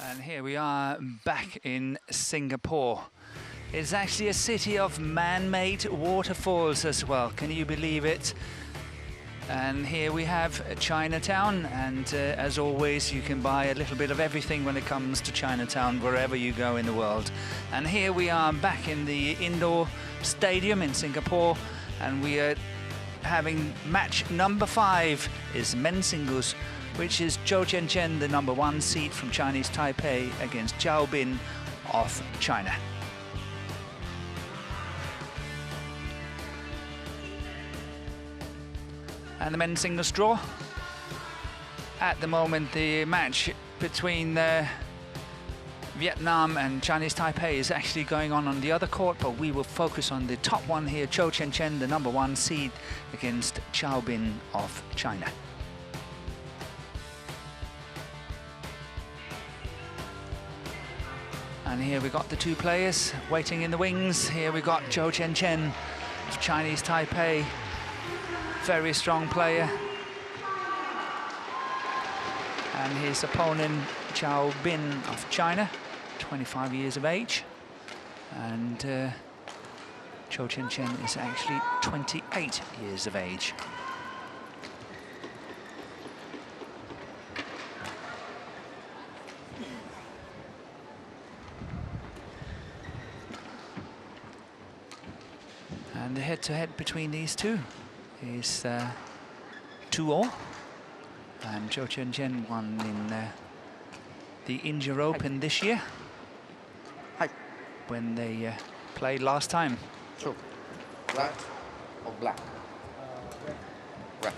And here we are back in Singapore. It's actually a city of man-made waterfalls as well. Can you believe it? And here we have Chinatown, and as always, you can buy a little bit of everything when it comes to Chinatown, wherever you go in the world. And here we are back in the indoor stadium in Singapore, and we are having match number 5 is men's singles, which is CHOU Tien Chen, the #1 seed from Chinese Taipei, against Xiao Bin of China. And the men's singles draw. At the moment, the match between Vietnam and Chinese Taipei is actually going on the other court, but we will focus on the top one here, CHOU Tien Chen, the #1 seed, against Xiao Bin of China. And here we got the two players waiting in the wings. Here we got CHOU Tien Chen of Chinese Taipei. Very strong player. And his opponent, Xiao Bin of China, 25 years of age. And CHOU Tien Chen is actually 28 years of age. And the head-to-head between these two is 2-all. And CHOU Tien Chen won in the India Open this year, when they played last time. Sure. Red or black? Red.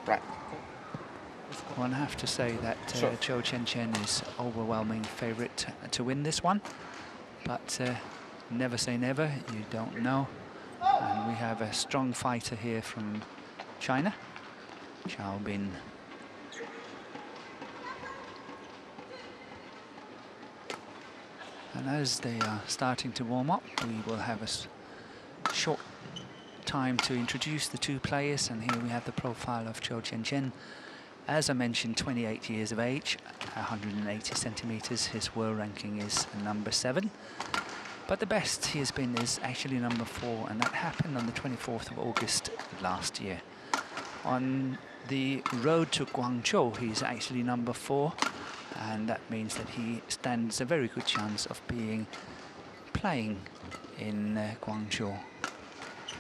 Red. One have to say that CHOU Tien Chen is overwhelming favourite to win this one, but never say never, you don't know. And we have a strong fighter here from China, Xiao Bin. And as they are starting to warm up, we will have a short time to introduce the two players. And here we have the profile of CHOU Tien Chen. As I mentioned, 28 years of age, 180 centimeters. His world ranking is #7. But the best he has been is actually #4, and that happened on the 24th of August last year. On the road to Guangzhou, he's actually #4, and that means that he stands a very good chance of playing in Guangzhou,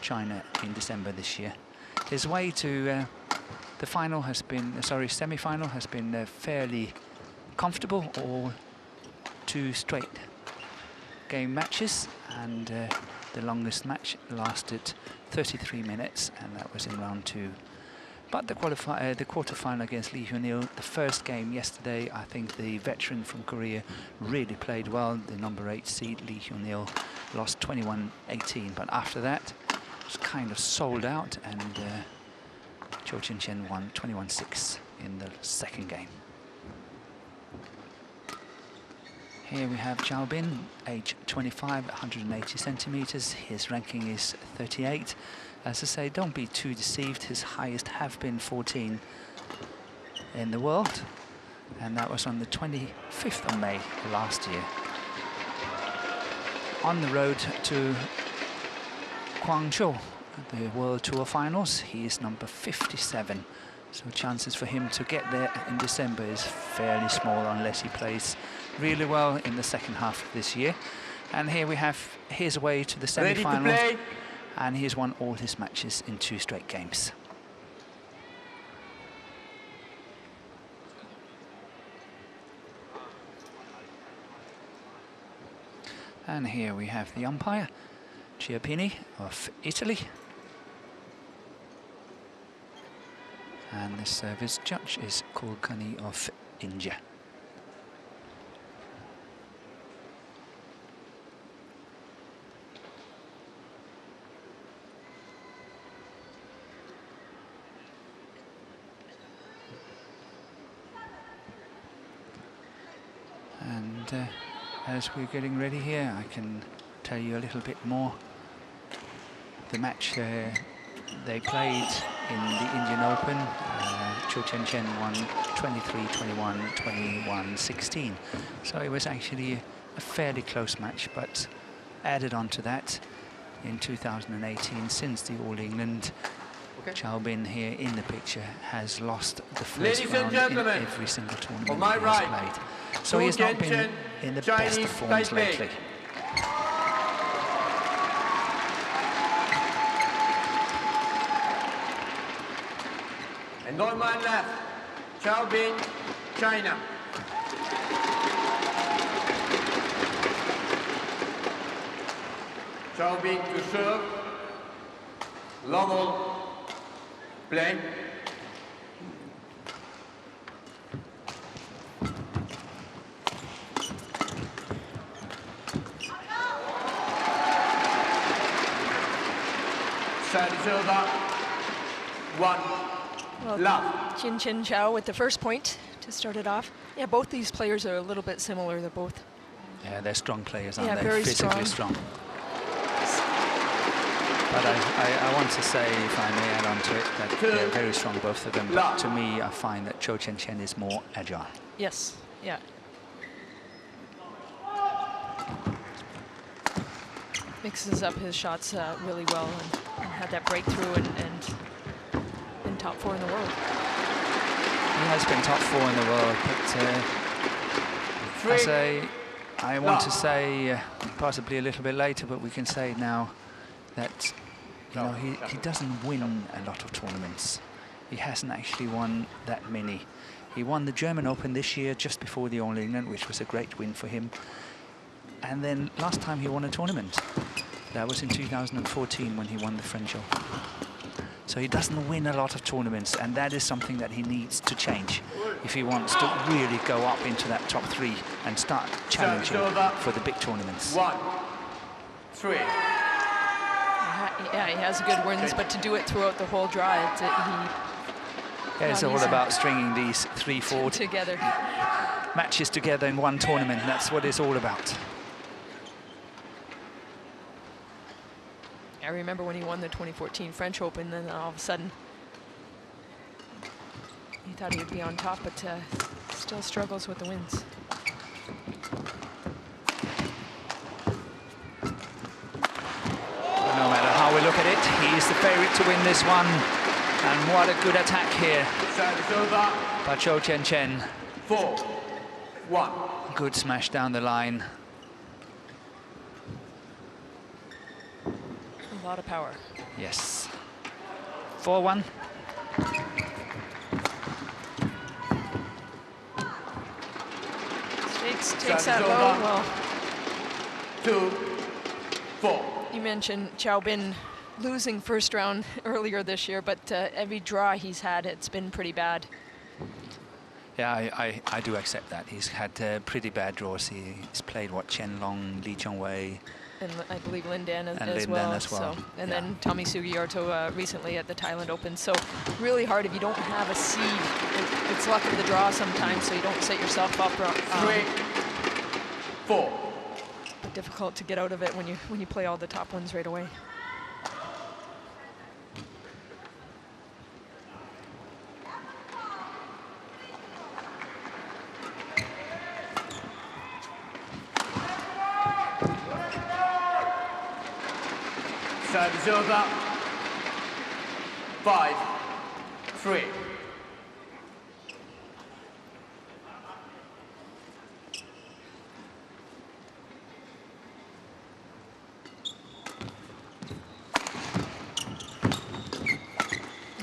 China, in December this year. His way to the final has been, semi-final has been fairly comfortable, all 2 straight game matches, and the longest match lasted 33 minutes, and that was in round 2. But the quarterfinal against Lee Hyun-il, the first game yesterday, I think the veteran from Korea really played well. The #8 seed Lee Hyun-il lost 21-18, but after that it was kind of sold out, and CHOU Tien Chen won 21-6 in the second game. Here we have Xiao Bin, age 25, 180 centimeters. His ranking is 38. As I say, don't be too deceived. His highest have been 14 in the world, and that was on the 25th of May last year. On the road to Guangzhou, the World Tour Finals, he is #57. So chances for him to get there in December is fairly small, unless he plays really well in the second half of this year. And here we have his way to the semi-finals, and he's won all his matches in 2 straight games. And here we have the umpire, Chiappini of Italy. And the service judge is Kulkarni of India. And as we're getting ready here, I can tell you a little bit more. The match they played in the Indian Open, CHOU CHOU Tien Chen won 23-21, 21-16. So it was actually a fairly close match, but added on to that in 2018, since the All England, Chow Bin here in the picture has lost the first round in every single tournament he has played. So he has not been in the best of forms lately. And on my left, Chow Bin, China. Chow Bin to serve. Level. Play. Service over. 1. Well, Tien Chen Chow with the first point to start it off. Yeah, both these players are a little bit similar. They're both. Yeah, they're strong players, aren't they? Very physically strong. But I want to say, if I may add on to it, that they're very strong, both of them. But to me, I find that CHOU Tien Chen is more agile. Yes, yeah. Mixes up his shots really well and had that breakthrough and in top 4 in the world. He has been top 4 in the world, but I want to say, possibly a little bit later, but we can say now that he doesn't win a lot of tournaments. He hasn't actually won that many. He won the German Open this year just before the All England, which was a great win for him. And then last time he won a tournament, that was in 2014 when he won the French Open. So he doesn't win a lot of tournaments, and that is something that he needs to change if he wants to really go up into that top 3 and start challenging for the big tournaments. 1, 3. Yeah, he has good wins, but to do it throughout the whole draw, it's all about stringing these 3-4 together matches together in one tournament. That's what it's all about. I remember when he won the 2014 French Open, then all of a sudden he thought he would be on top, but still struggles with the wins. No matter how we look at it, he is the favorite to win this one. And what a good attack here by CHOU Tien Chen. 4-1. Good smash down the line. A lot of power. Yes. 4-1. Takes that low. Well, 2-4. You mentioned Chow Bin losing first round earlier this year, but every draw he's had, it's been pretty bad. Yeah, I do accept that. He's had pretty bad draws. He's played, what, Chen Long, Lee Chong-wei. And I believe Lindan as Lindan well. as well. So, and then Tommy Sugiarto recently at the Thailand Open. So really hard if you don't have a seed. It's luck of the draw sometimes, so you don't set yourself up. 3-4. But difficult to get out of it when you play all the top ones right away. Service over. 5-3.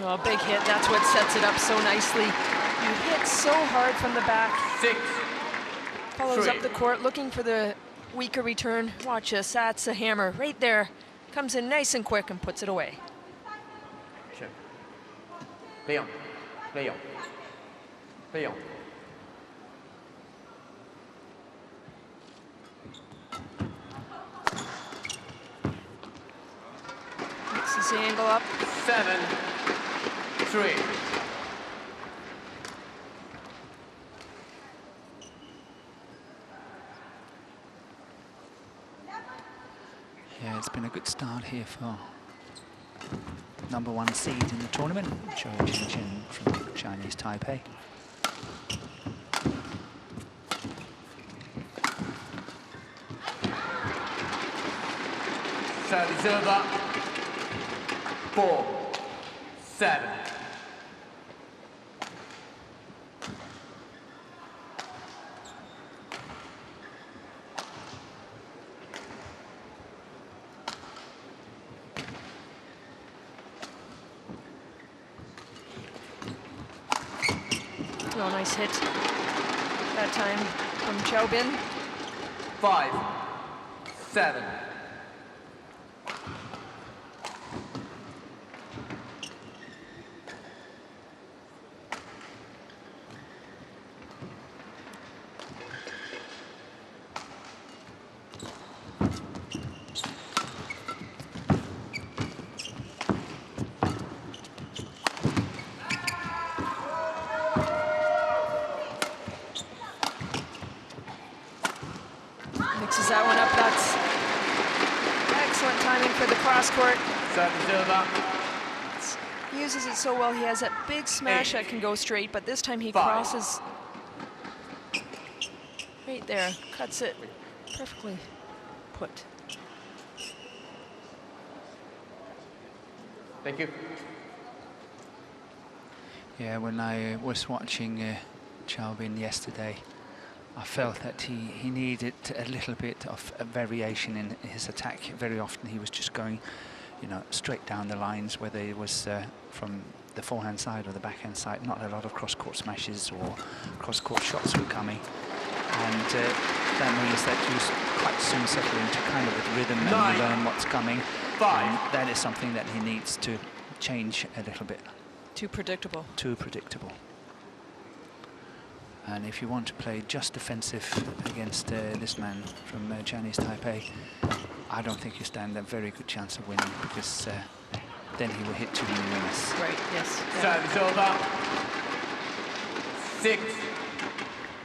Oh, big hit. That's what sets it up so nicely. He hits so hard from the back. 6. Follows up the court, looking for the weaker return. Watch this. That's a hammer right there. Comes in nice and quick and puts it away. Leon. Leon. Leon. Mixes the angle up. 7-3. Yeah, it's been a good start here for #1 seed in the tournament, CHOU Tien Chen from Chinese Taipei. Service over. 4-7. Oh, nice hit that time from Chow Bin. 5-7. Mixes that one up. That's excellent timing for the cross court. Service over. He uses it so well. He has that big smash that can go straight, but this time he 5. crosses right there, cuts it perfectly put. Thank you. Yeah, when I was watching Chow Bin yesterday, I felt that he needed a little bit of a variation in his attack. Very often he was just going, you know, straight down the lines, whether it was from the forehand side or the backhand side. Not a lot of cross-court smashes or cross-court shots were coming. And that means that you quite soon settle into kind of a rhythm and you learn what's coming. 5. And that is something that he needs to change a little bit. Too predictable. Too predictable. And if you want to play just defensive against this man from Chinese Taipei, I don't think you stand a very good chance of winning, because then he will hit too many winners. Right, yes. Yeah. Service over.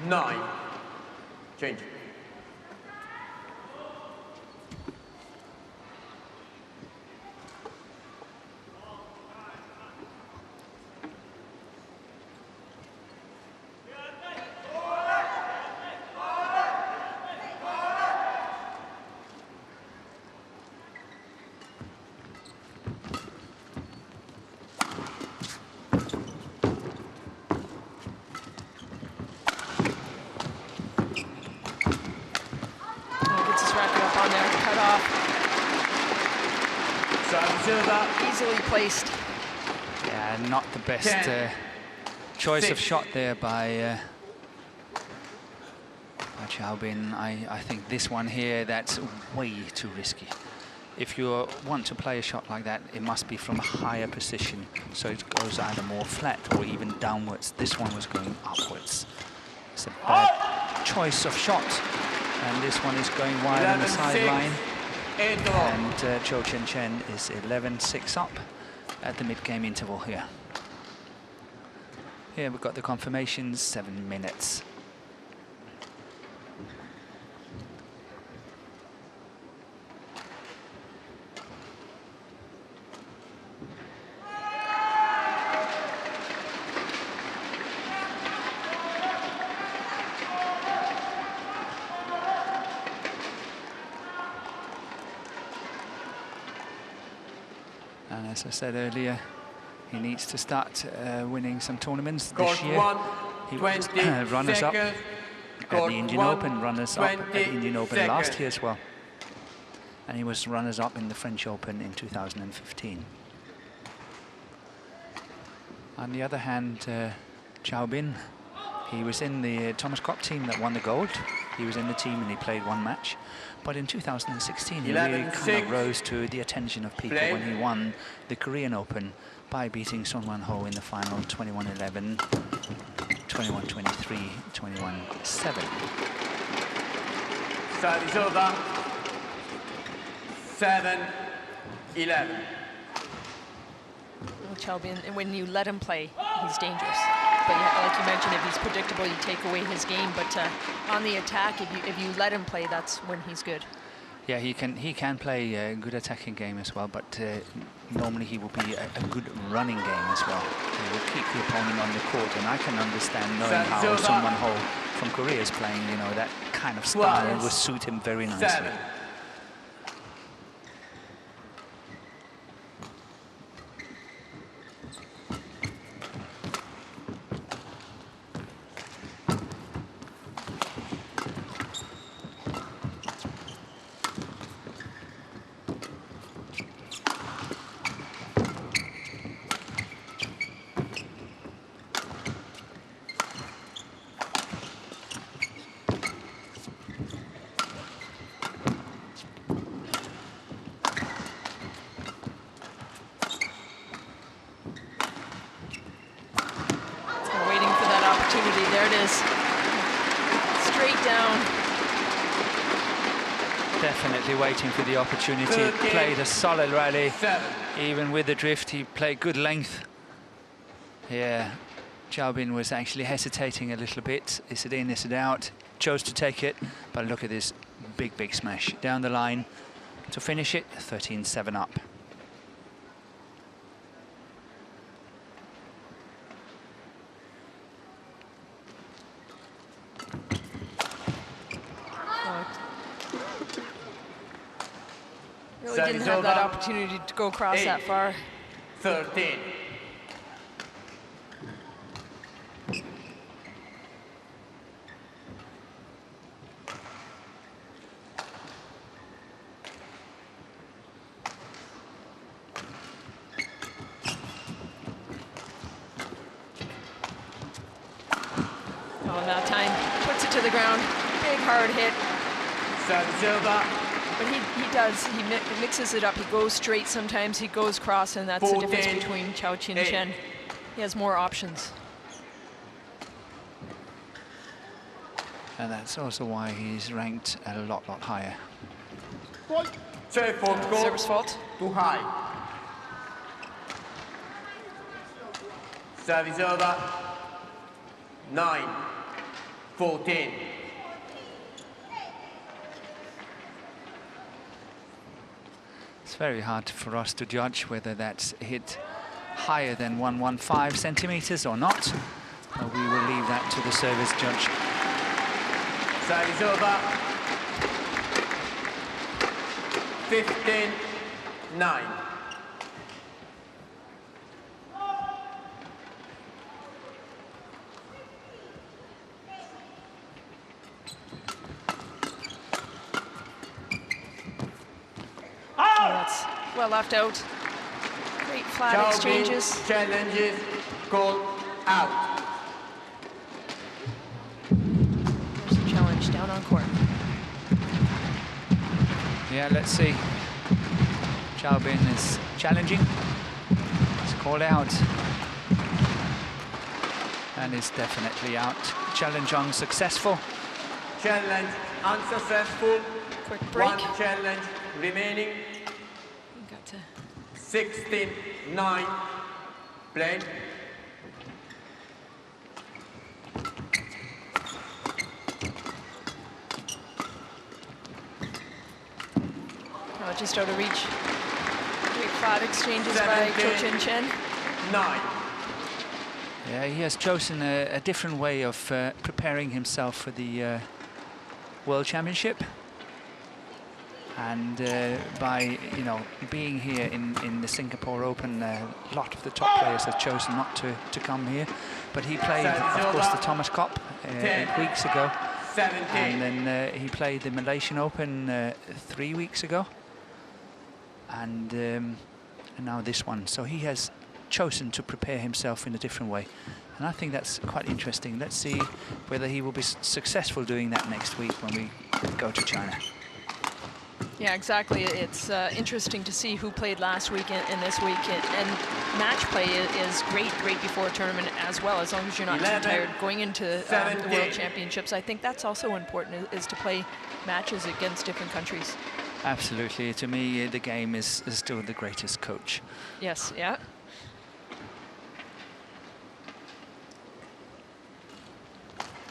6-9. Change. Easily placed. Yeah, not the best choice of shot there by Chow Bin. I think this one here, that's way too risky. If you want to play a shot like that, it must be from a higher position, so it goes either more flat or even downwards. This one was going upwards. It's a bad choice of shot, and this one is going wide on the sideline. And CHOU Tien Chen is 11-6 up at the mid-game interval here. Here we've got the confirmations, 7 minutes. And as I said earlier, he needs to start winning some tournaments this year. He was runners-up at the Indian Open, runners-up at the Indian Open last year as well. And he was runners-up in the French Open in 2015. On the other hand, Chow Bin, he was in the Thomas Kopp team that won the gold. He was in the team and he played 1 match. But in 2016, he really kind of rose to the attention of people when he won the Korean Open by beating Son Wan-ho in the final 21-11, 21-23, 21-7. Service over. 7-11. Chow Bin, and when you let him play, he's dangerous. But yeah, like you mentioned, if he's predictable, you take away his game. But on the attack, if you let him play, that's when he's good. Yeah, he can play a good attacking game as well, but normally he will be a good running game as well. He will keep the opponent on the court, and I can understand knowing how someone from Korea is playing. You know, that kind of style will suit him very nicely. There it is. Straight down. Definitely waiting for the opportunity. Played a solid rally. Even with the drift, he played good length. Yeah, Chow Bin was actually hesitating a little bit. Is it in, is it out? Chose to take it, but look at this big smash. Down the line to finish it, 13-7 up. Really didn't have that opportunity to go across that far. 13. Oh, that time puts it to the ground. Big hard hit. But he mixes it up. He goes straight sometimes, he goes cross, and that's the difference between CHOU Tien Chen. He has more options. And that's also why he's ranked a lot higher. Service fault. Too high. Service over. 9-14. It's very hard for us to judge whether that's hit higher than 115 centimeters or not. We will leave that to the service judge. Service over. 15-9. That's well left out. Great flat exchanges. Challenges called out. There's a challenge down on court. Yeah, let's see. Chow Bin is challenging. It's called out. And is definitely out. Challenge unsuccessful. Challenge unsuccessful. Quick break. One challenge remaining. Got to 16-9. Play. Oh, just out of reach. Great flat exchanges by CHOU Tien Chen. 9. Yeah, he has chosen a different way of preparing himself for the World Championship. And by being here in the Singapore Open, a lot of the top players have chosen not to come here. But he played, of course, the Thomas Cup 8 weeks ago, 17. and then he played the Malaysian Open 3 weeks ago, and now this one. So he has chosen to prepare himself in a different way, and I think that's quite interesting. Let's see whether he will be successful doing that next week when we go to China. Yeah, exactly. It's interesting to see who played last week and this week. And match play is great before a tournament as well, as long as you're not too tired going into the World Championships. I think that's also important, is to play matches against different countries. Absolutely. To me, the game is still the greatest coach. Yes, yeah.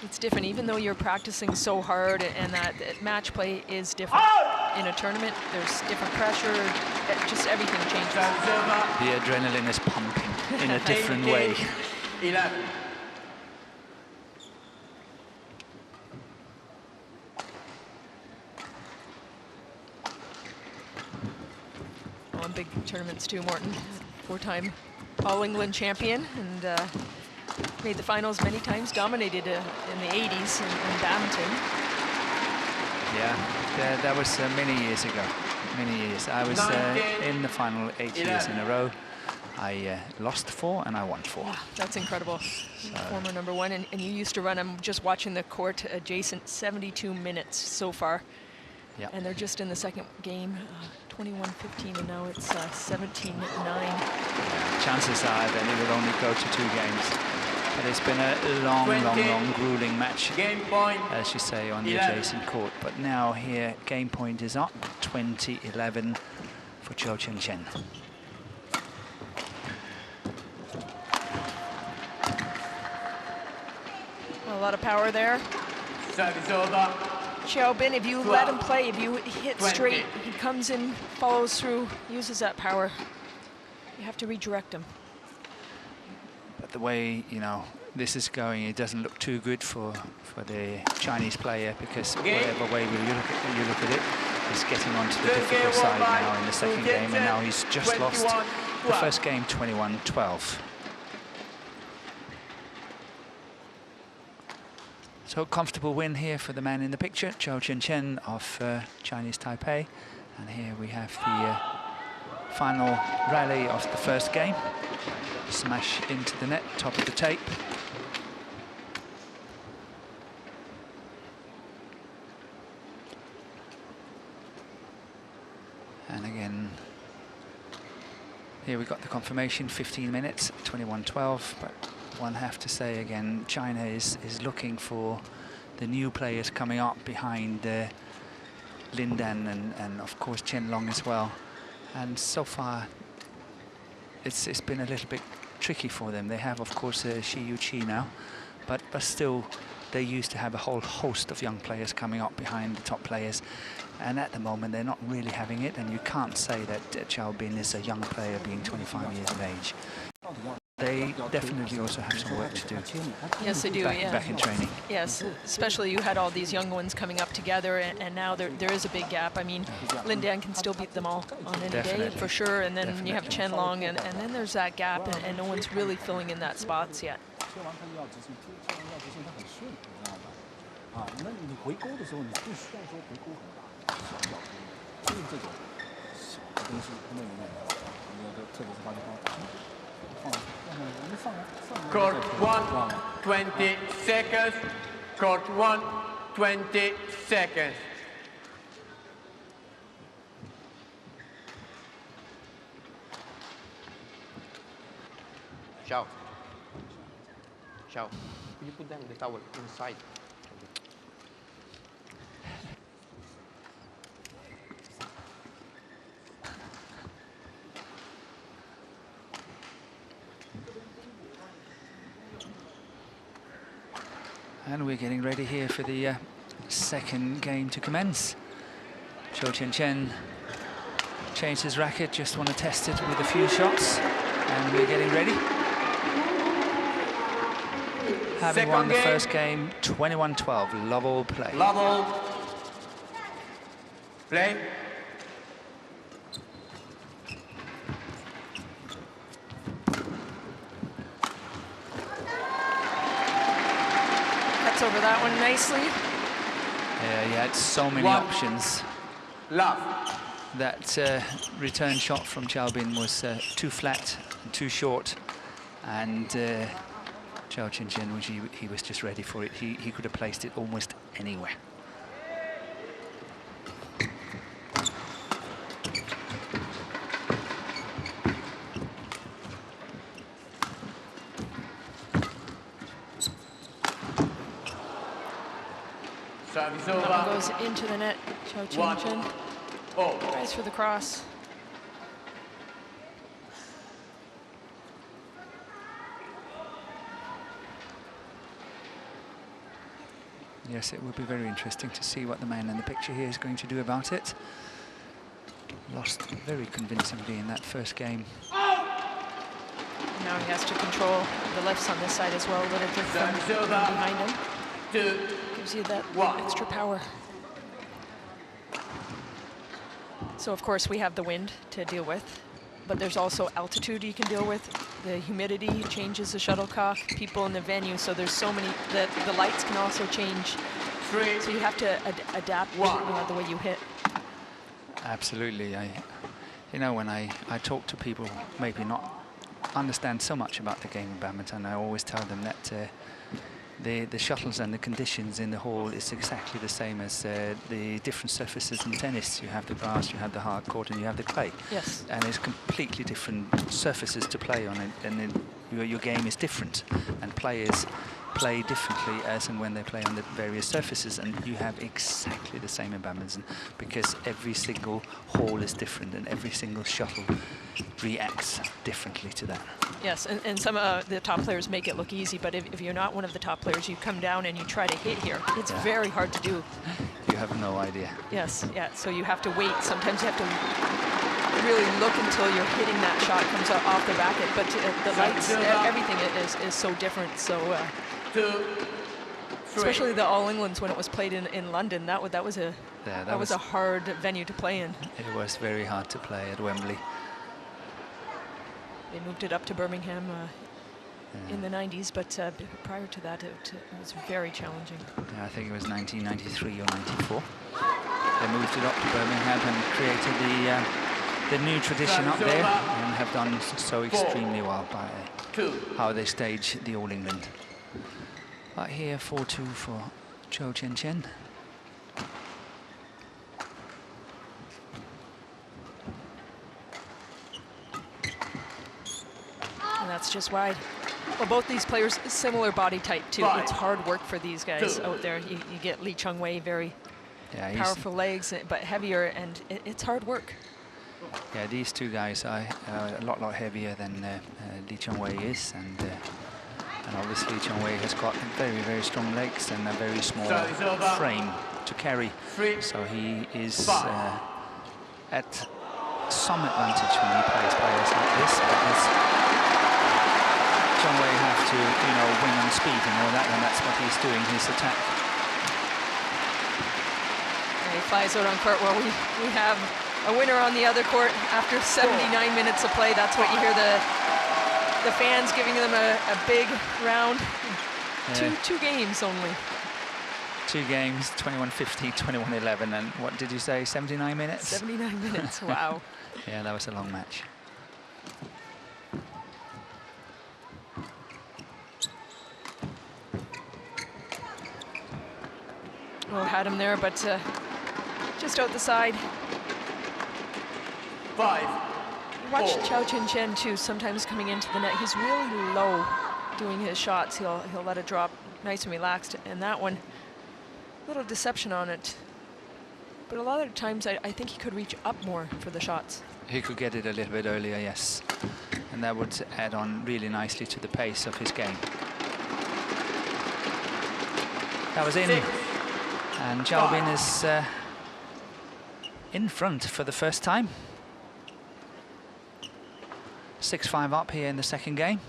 It's different, even though you're practicing so hard, and that match play is different. in a tournament. There's different pressure, just everything changes. The adrenaline is pumping in a different way. 11. Well, in big tournaments too, Morton. 4-time All-England champion and made the finals many times, dominated in the 80s in badminton. Yeah, that was many years ago, many years. I was in the final 8 years in a row. I lost 4 and I won 4. Wow, that's incredible. Former #1, and you used to run, I'm just watching the court adjacent, 72 minutes so far. Yep. And they're just in the second game, 21-15, and now it's 17-9. Yeah, chances are that it will only go to 2 games. But it's been a long, grueling match, Game point. as you say, on the adjacent court. But now here, game point is up, 20-11 for CHOU Tien Chen. A lot of power there. Service over. Xiao Bin, if you let him play, if you hit straight, he comes in, follows through, uses that power. You have to redirect him. But the way, you know, this is going, it doesn't look too good for the Chinese player, because whatever way you look at it, he's getting onto the difficult side now in the second game, and now he's just lost the first game 21-12. So comfortable win here for the man in the picture, CHOU Tien Chen of Chinese Taipei. And here we have the final rally of the first game. Smash into the net, top of the tape. And again, here we got the confirmation, 15 minutes, 21-12, but one have to say again, China is looking for the new players coming up behind Lin Dan and of course Chen Long as well. And so far, it's been a little bit tricky for them. They have, of course, Shi Yu-Chi now, but still, they used to have a whole host of young players coming up behind the top players. And at the moment, they're not really having it, and you can't say that Xiao Bin is a young player being 25 years of age. They definitely also have some work to do. Yes, they do, back in training. Yes, especially you had all these young ones coming up together, and now there is a big gap. I mean, Lin Dan can still beat them all on any day, for sure, and then you have Chen Long, and then there's that gap, and no one's really filling in that spots yet. Court 1, 20 seconds. Court 1, 20 seconds. Xiao. Xiao, could you put them the towel inside? And we're getting ready here for the second game to commence. CHOU Tien Chen changed his racket, just want to test it with a few shots. And we're getting ready. Having won the first game, 21-12, love all play. Love all. Play. Over that one nicely. Yeah, he had so many options. Love. That return shot from Xiao Bin was too flat and too short, and CHOU Tien Chen, he was just ready for it. He could have placed it almost anywhere. That one goes into the net. CHOU Tien Chen tries for the cross. Yes, it will be very interesting to see what the man in the picture here is going to do about it. Lost very convincingly in that first game. Now he has to control the lifts on this side as well, a little bit from behind him. Gives you that extra power. So of course we have the wind to deal with, but there's also altitude you can deal with. The humidity changes the shuttlecock, people in the venue, so there's so many, the lights can also change. So you have to adapt the way you hit. Absolutely. You know, when I talk to people who maybe not understand so much about the game of badminton, I always tell them that the shuttles and the conditions in the hall is exactly the same as the different surfaces in tennis. You have the grass, you have the hard court, and you have the clay. Yes. And it's completely different surfaces to play on, and your game is different, and players play differently as and when they play on the various surfaces, and you have exactly the same in badminton because every single hall is different and every single shuttle reacts differently to that. Yes, and some of the top players make it look easy, but if you're not one of the top players, you come down and you try to hit here. It's very hard to do. You have no idea. Yes, yeah, so you have to wait. Sometimes you have to really look until you're hitting that shot comes off the racket, but the lights, everything is so different. So especially the All Englands when it was played in London, that was a hard venue to play in. It was very hard to play at Wembley. They moved it up to Birmingham in the 90s, but prior to that, it was very challenging. Yeah, I think it was 1993 or 94. They moved it up to Birmingham and created the new tradition up there, and have done so extremely well by how they stage the All England. But here, 4-2 for CHOU Tien Chen. And that's just wide. Well, both these players, similar body type too. It's hard work for these guys out there. You get Lee Chung-wei, very powerful legs, but heavier, and it's hard work. Yeah, these two guys are a lot heavier than Lee Chung-wei is, and obviously Lee Chung-wei has got very, very strong legs and a very small frame to carry. So he is at some advantage when he plays players like this, because Chung-wei have to, win on speed and all that, and that's what he's doing, his attack. And he flies out on court. Well, we have a winner on the other court after 79 minutes of play. That's what you hear the fans giving them a big round. Yeah. Two games only. 2 games, 21-15, 21-11, and what did you say, 79 minutes? 79 minutes, wow. Yeah, that was a long match. Well, had him there, but just out the side. 5. Watch CHOU Tien Chen too, sometimes coming into the net. He's really low doing his shots. He'll let it drop nice and relaxed, and that one, a little deception on it. But a lot of times I think he could reach up more for the shots. He could get it a little bit earlier, yes. And that would add on really nicely to the pace of his game. That was in. And Zhao Bin is in front for the first time. 6-5 up here in the second game.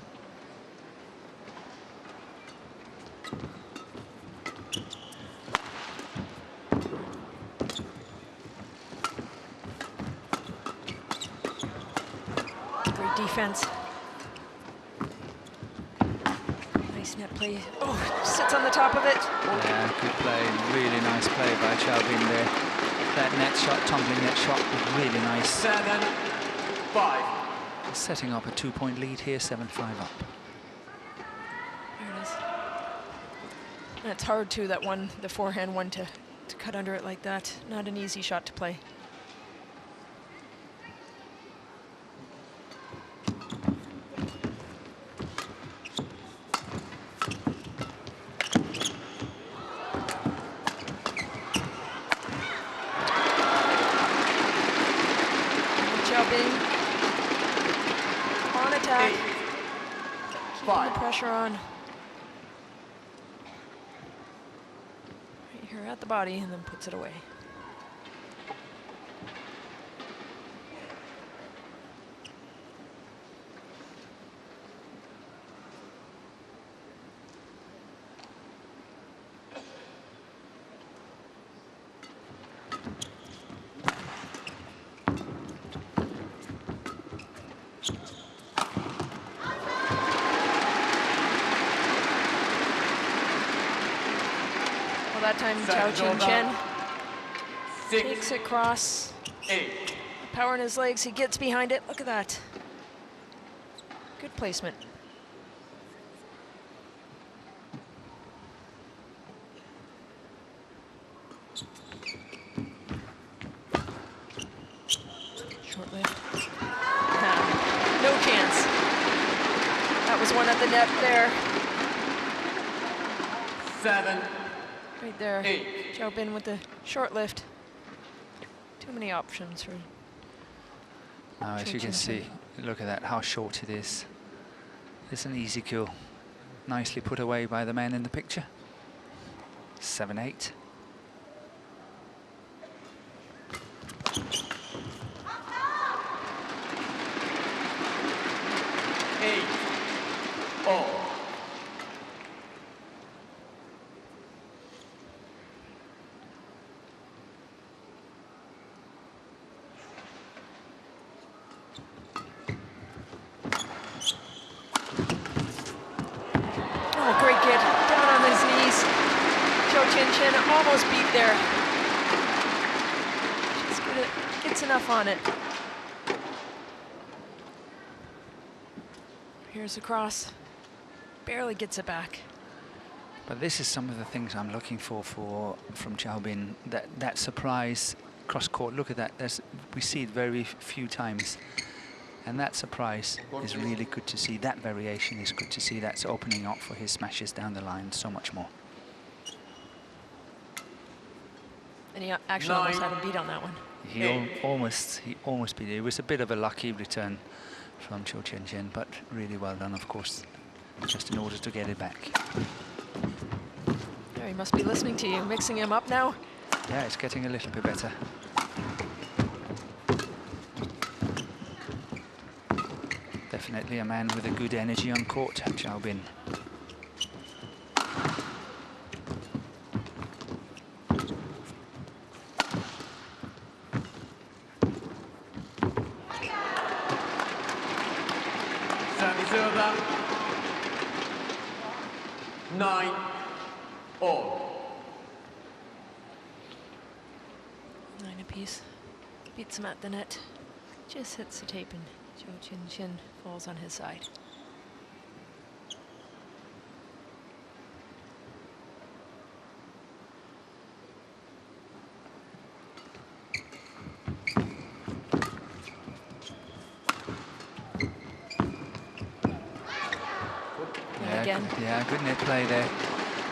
Great defense. Nice net play. Oh, sits on the top of it. Yeah, good play. Really nice play by Zhao Bin there. That net shot, tumbling net shot, was really nice. 7-5. Setting up a 2-point lead here, 7-5 up. There it is. And it's hard too, that one, the forehand one, to cut under it like that. Not an easy shot to play. Keeping the pressure on. here at the body and then puts it away. That time, CHOU Tien Chen takes it across. Power in his legs, he gets behind it. Look at that. Good placement. Short lift. No chance. That was one at the net there. 7. Right there, Xiao Bin with the short lift. Too many options for. As you can see, look at that, how short it is. It's an easy kill. Nicely put away by the man in the picture. 7-8. Almost beat there. Just gets enough on it. Here's a cross. Barely gets it back. But this is some of the things I'm looking for from Xiao Bin. That surprise cross court. Look at that. We see it very few times. And that surprise is really good to see. That variation is good to see. That's opening up for his smashes down the line so much more. And he actually almost had a beat on that one. He almost beat it. It was a bit of a lucky return from CHOU Tien Chen, but really well done, of course, just in order to get it back. There, he must be listening to you, mixing him up now. Yeah, it's getting a little bit better. Definitely a man with a good energy on court, Xiao Bin. Service over. 9 all. 9 apiece. Beats him at the net. Just hits the tape and CHOU Tien Chen falls on his side. Yeah, good net play there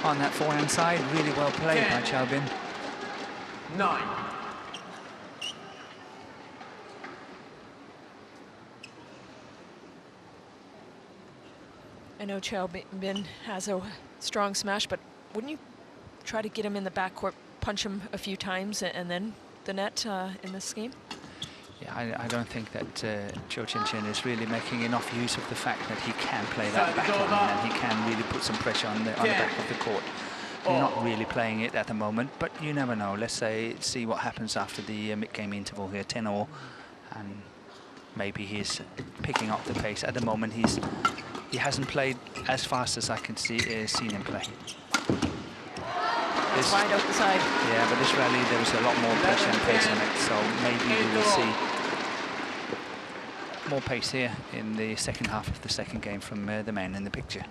on that forehand side. Really well played by Xiao Bin. 9. I know Xiao Bin has a strong smash, but wouldn't you try to get him in the backcourt, punch him a few times, and then the net in this game? Yeah, I don't think that CHOU Tien Chen is really making enough use of the fact that he can play that backline and he can really put some pressure on the back of the court. Not really playing it at the moment, but you never know. Let's see what happens after the mid-game interval here, 10-all, and maybe he's picking up the pace. At the moment, he hasn't played as fast as I can seen him play. It's wide out the side. Yeah, but this rally there was a lot more pressure and pace on it, so maybe we will see more pace here in the second half of the second game from the man in the picture.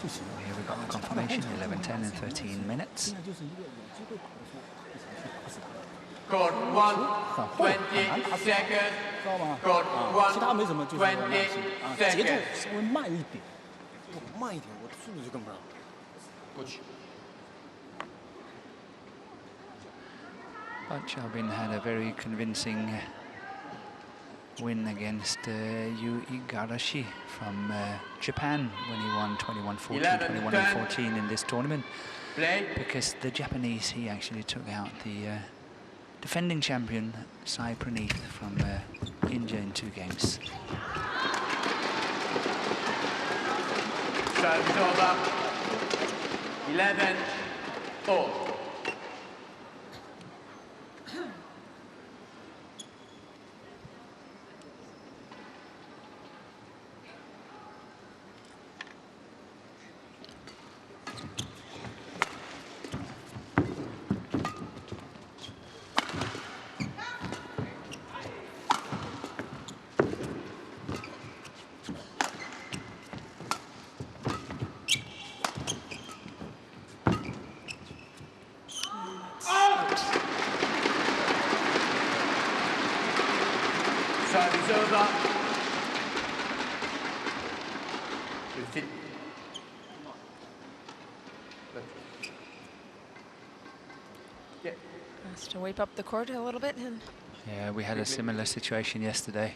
Here we got the confirmation, 11-10 in 13 minutes. Court 1, 20 seconds. 知道吗？ Court 其他 1, 没什么，就是说 20 耐心节奏 seconds. 稍微慢一点，慢一点，我速度就跟不上。 Coach. But Chow Bin had a very convincing win against Yu Igarashi from Japan when he won 21-14, 21-14 in this tournament. Play. Because the Japanese, he actually took out the defending champion Sai Praneeth from India in 2 games. Service over. 11-4. Service over. Repeat. Yeah. Has to wipe up the court a little bit. And Yeah, we had a similar situation yesterday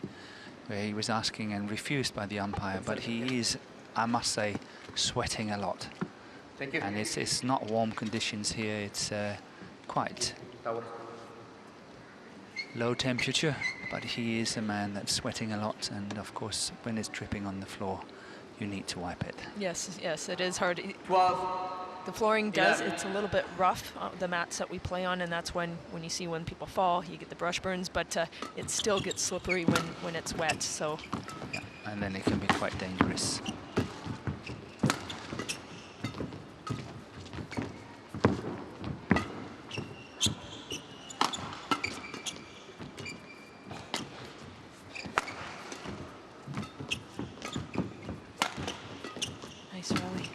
where he was asking and refused by the umpire, but he is, I must say, sweating a lot. Thank you. And it's not warm conditions here, it's quite Towel. low temperature, but he is a man that's sweating a lot, and of course when it's dripping on the floor you need to wipe it. yes, yes, it is hard. 12. The flooring does, 11. it's a little bit rough, the mats that we play on, and that's when you see when people fall, you get the brush burns, but it still gets slippery when it's wet, so. Yeah, and then it can be quite dangerous. Nice rally.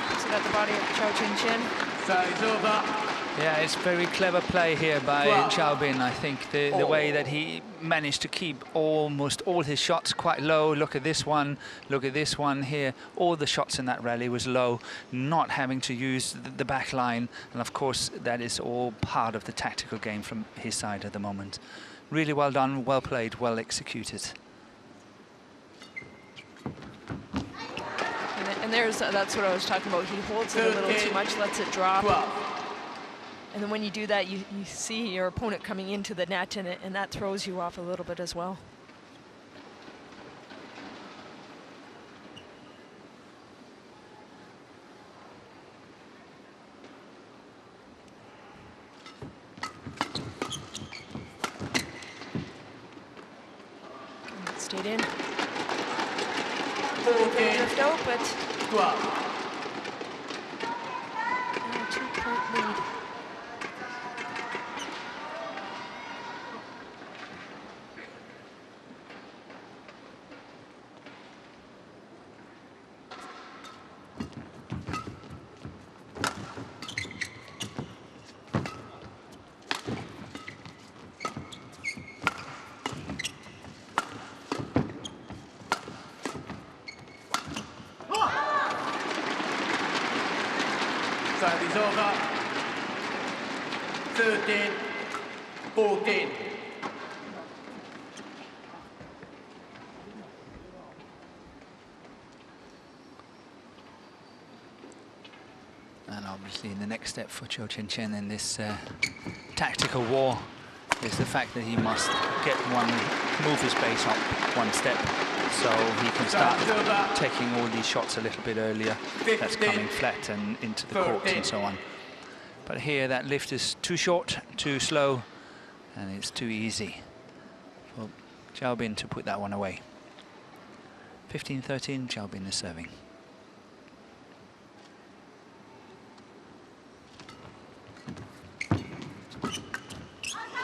Puts it at the body of CHOU Tien Chen. Service over. Yeah, it's very clever play here by Wow. Chow Bin. I think the way that he managed to keep almost all his shots quite low. Look at this one, look at this one here. All the shots in that rally was low, not having to use the back line. And of course, that is all part of the tactical game from his side at the moment. Really well done, well played, well executed. And there's, that's what I was talking about. He holds it a little too much, lets it drop. 12. And then when you do that, you see your opponent coming into the net, and that throws you off a little bit as well. And it stayed in. 14. Drift out, but 12. 2-point lead. Service over. 13, 14. And obviously the next step for CHOU Tien Chen in this tactical war is the fact that he must get move his base up 1 step so he can start taking all these shots a little bit earlier. That's coming flat and into the court and so on. But here that lift is too short, too slow, and it's too easy for Chow Bin to put that one away. 15-13, Chow Bin is serving.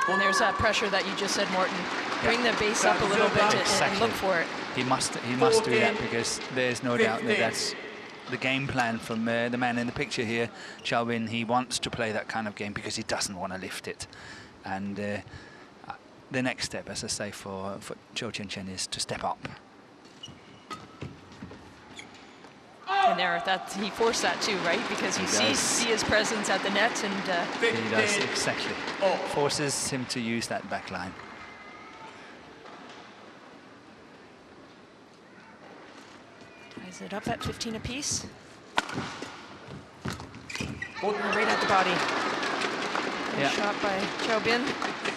And there's that pressure that you just said, Morten. Bring the base up a little bit and look for it. He must do that because there's no doubt that that's the game plan from the man in the picture here, Chow Bin. He wants to play that kind of game because he doesn't want to lift it. And the next step, as I say, for CHOU Tien Chen is to step up. And there, he forced that too, right? Because you see his presence at the net, and he does, exactly. Forces him to use that back line. Ties it up at 15 apiece. Right at the body. Yeah. Shot by Chow Bin.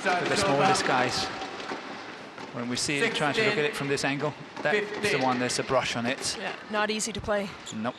The smallest guys. When we see it, trying to look at it from this angle, that's the one, there's a brush on it. Yeah, not easy to play. Nope.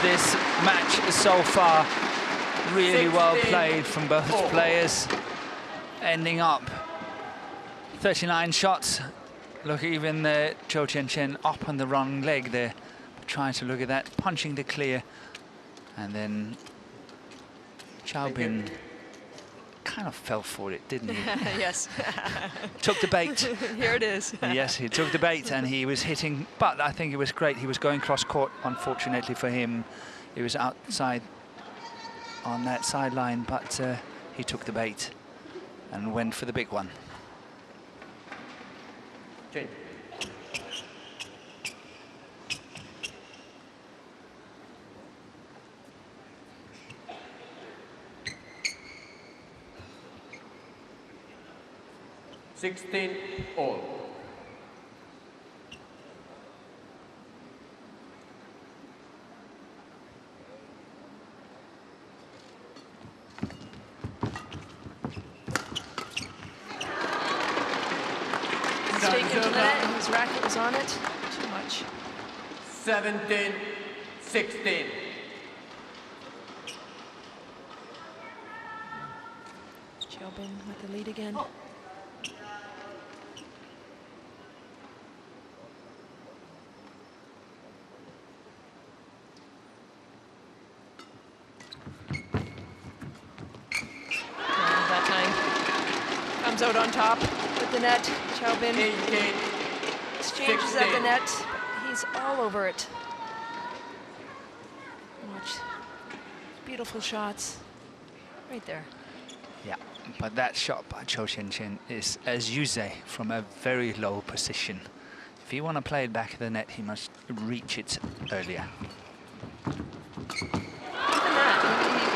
This match so far, really well played from both players, ending up 39 shots. Look, even CHOU Tien Chen up on the wrong leg there, trying to look at that, punching the clear, and then Chow Bin kind of fell for it, didn't he? Yes. Took the bait. Here it is. Yes, he took the bait and he was hitting, but I think it was great. He was going cross-court, unfortunately for him. He was outside on that sideline, but he took the bait and went for the big one. Change. Sixteen all. Taken to the net, and his racket was on it. Too much. 17-16. Chow Bin with the lead again. That time comes out on top with the net. Chow Bin exchanges at the net. He's all over it. Watch. Beautiful shots. Right there. Yeah, but that shot by CHOU Tien Chen is, as you say, from a very low position. If you want to play it back of the net, he must reach it earlier. Even that,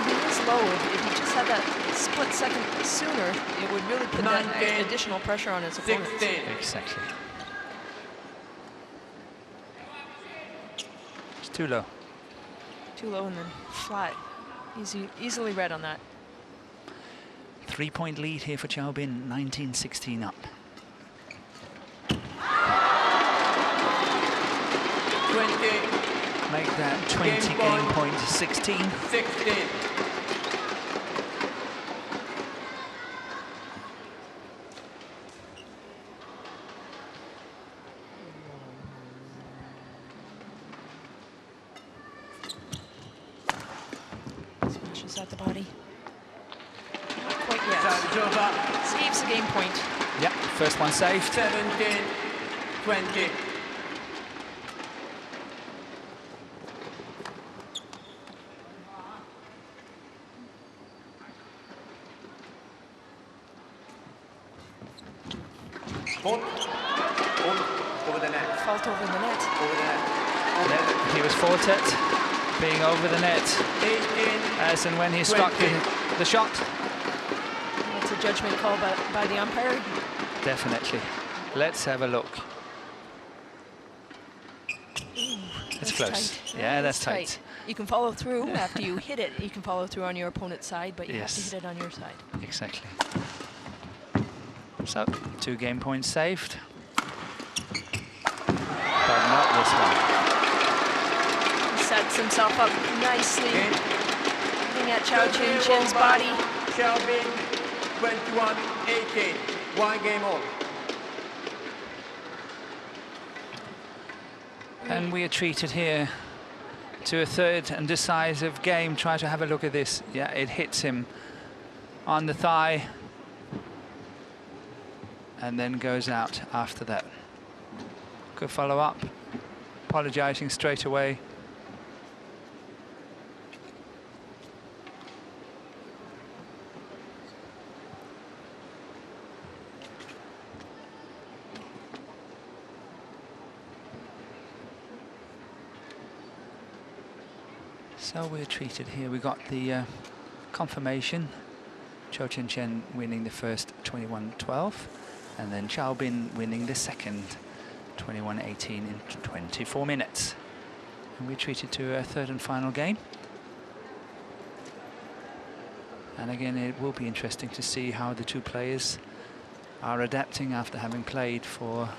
he is low. If he just had that split second sooner, it would really put that additional pressure on his opponent. Exactly. It's too low. Too low and then flat. Easily read on that. 3-point lead here for Chow Bin, 19-16 up. 20. Make that 20 game point 16. 16. Smashes at the body. Not quite yet. Saves the game point. Yep, first one saved. 17-20. Fault. Over the net. Fault over the net. Over the net. Yeah, he was faulted, being over the net. 18. As and when he struck the shot. It's a judgment call by the umpire? Definitely. Let's have a look. It's close. Tight. Yeah, that's tight. You can follow through after you hit it. You can follow through on your opponent's side, but you have to Yes. hit it on your side. Exactly. So, 2 game points saved. But not this one. He sets himself up nicely. Okay. Looking at CHOU Tien Chen's body. Chao Bin, 21-18. 1 game all. And we are treated here to a third and decisive game. Try to have a look at this. Yeah, it hits him on the thigh and then goes out after that. Good follow up, apologizing straight away. So we're treated here. We got the confirmation. CHOU Tien Chen winning the first 21-12, and then Chao Bin winning the second 21-18 in 24 minutes. And we're treated to a third and final game. And again, it will be interesting to see how the two players are adapting after having played for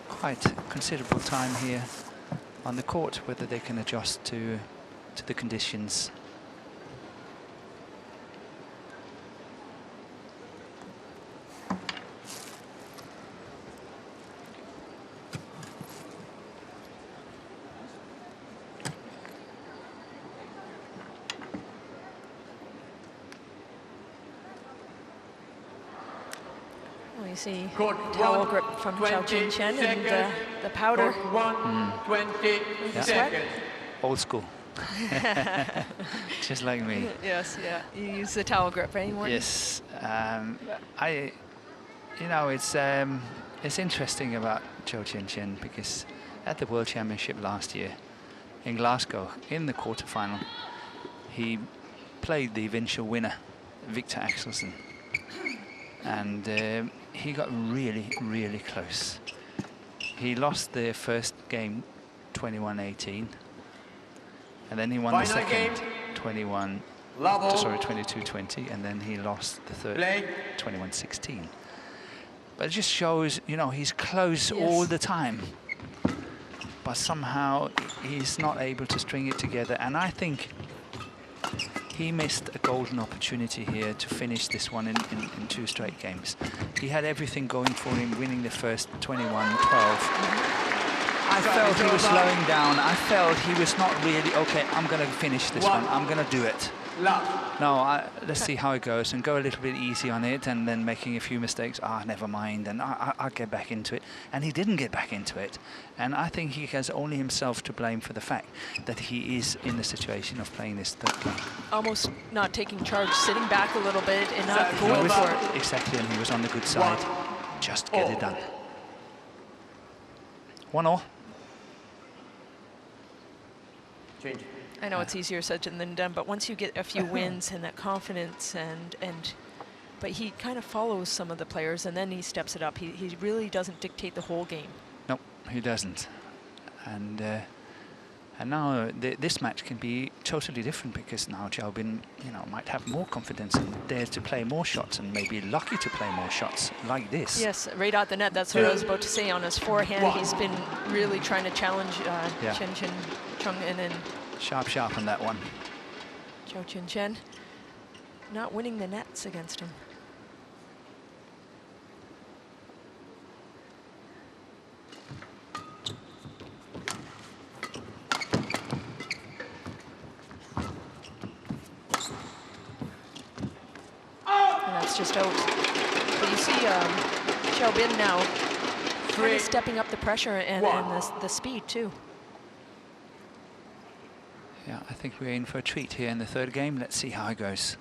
quite considerable time here on the court, whether they can adjust to the conditions. Well, you see Court towel 1, grip from CHOU 20 Tien Chen and seconds. the powder. Court 1, 20 Yeah. seconds. Old school. Just like me. Yes, yeah. You use the towel grip, right? Morton? Yes, you know, it's interesting about CHOU Tien Chen because at the World Championship last year in Glasgow, in the quarterfinal, he played the eventual winner, Victor Axelsen, and he got really, really close. He lost the first game, 21-18. And then he won the Final second, game. 22-20, and then he lost the third, Play. 21-16. But it just shows, you know, he's close Yes. all the time. But somehow he's not able to string it together. And I think he missed a golden opportunity here to finish this one in 2 straight games. He had everything going for him, winning the first 21-12. I felt he was slowing down. I felt he was not really, okay, I'm going to finish this one. I'm going to do it. Love. No, let's see how it goes and go a little bit easy on it, and then making a few mistakes. Never mind, and I'll get back into it. And he didn't get back into it. And I think he has only himself to blame for the fact that he is in the situation of playing this third game. Almost not taking charge, sitting back a little bit and not He going was- for it. Exactly, and he was on the good side. Just get it done. 1-1. Change. I know it's easier said than done, but once you get a few wins and that confidence but he kind of follows some of the players and then he steps it up. He really doesn't dictate the whole game. No, he doesn't. And now this match can be totally different because now Chao Bin, you know, might have more confidence and dare to play more shots and maybe lucky to play more shots like this. Yes, right at the net. That's what I was about to say. On his forehand, he's been really trying to challenge Chen Chung and Sharp on that one. CHOU Tien Chen not winning the nets against him. And that's just out. But you see Chao Bin now kind of stepping up the pressure and the speed too. Yeah, I think we're in for a treat here in the third game. Let's see how it goes.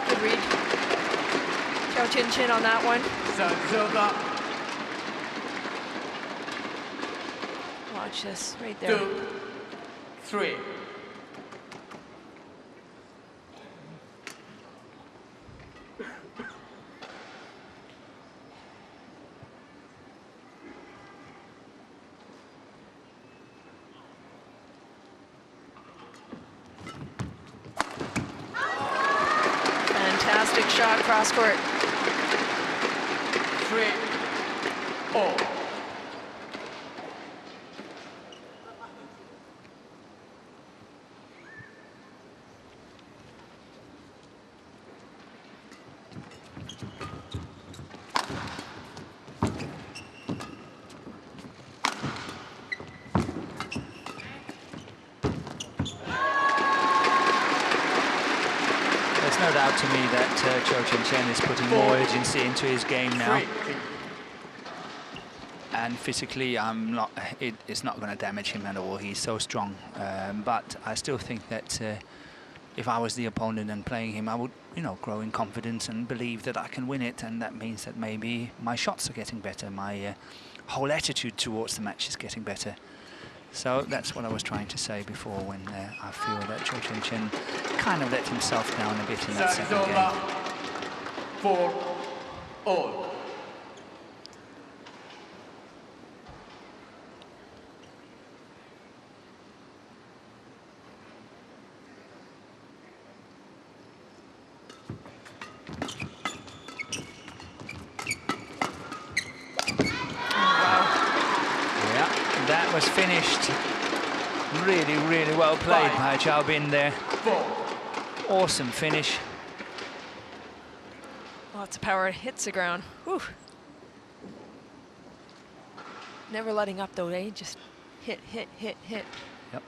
Good read. Tien Chen on that one. Serves over. Watch this, right there. 2, 3. Fantastic shot cross court. 3, all. No doubt to me that CHOU Tien Chen is putting more urgency into his game now. And physically, it's not going to damage him at all. He's so strong. But I still think that if I was the opponent and playing him, I would, grow in confidence and believe that I can win it. And that means that maybe my shots are getting better. My whole attitude towards the match is getting better. So that's what I was trying to say before, when I feel that CHOU Tien Chen kind of let himself down a bit in that second game. 4, all. That was finished. Really, really well played by Chao Bin there. 4. Awesome finish. Lots of power, hits the ground. Whew. Never letting up though, eh? Just hit, hit, hit, hit. Yep.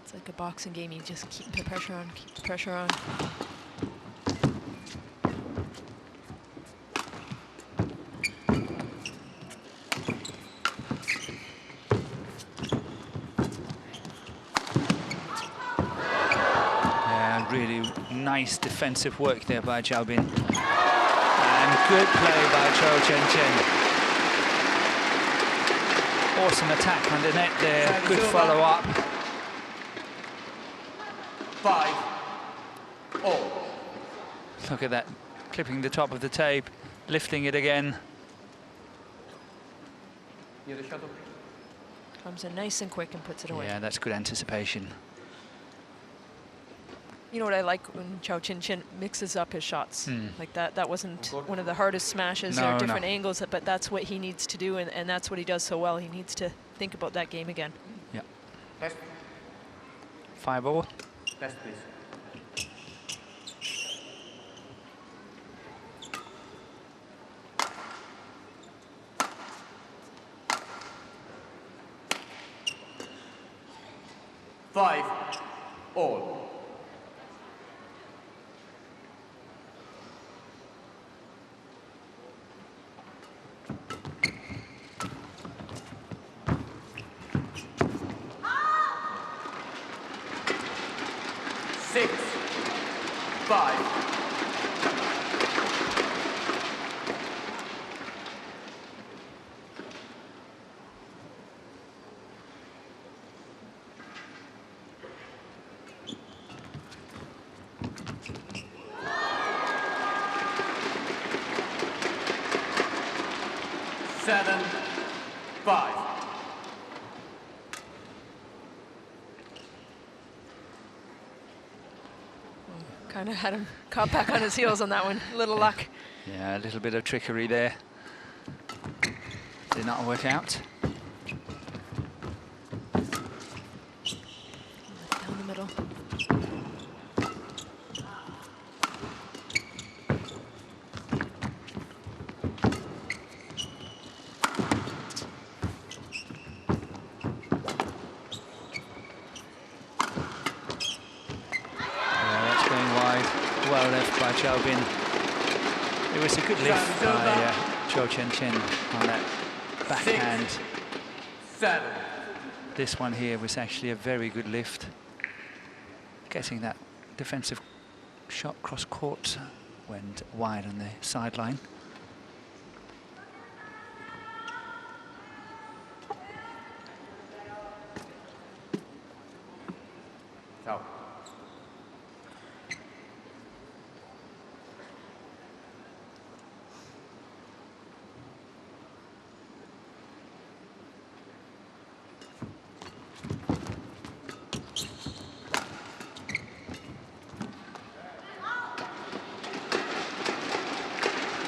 It's like a boxing game. You just keep the pressure on, keep the pressure on. Really nice defensive work there by Chao Bin. And good play by CHOU Tien Chen. Awesome attack on the net there. Good follow-up. 5, all. Look at that. Clipping the top of the tape, lifting it again. Comes in nice and quick and puts it away. Yeah, that's good anticipation. You know what I like when CHOU Tien Chen mixes up his shots like that. That wasn't one of the hardest smashes or different angles, but that's what he needs to do, and that's what he does so well. He needs to think about that game again. Yeah. Test. 5-all. Test, please. Five, all. 6, 5. Seven, 5. Kind of had him caught back on his heels on that one. Little luck. Yeah, a little bit of trickery there. Did not work out. Down the middle. Well left by Chao Bin. It was a good lift by CHOU Tien Chen on that backhand. 6, 7. This one here was actually a very good lift. Getting that defensive shot cross court went wide on the sideline. Chào.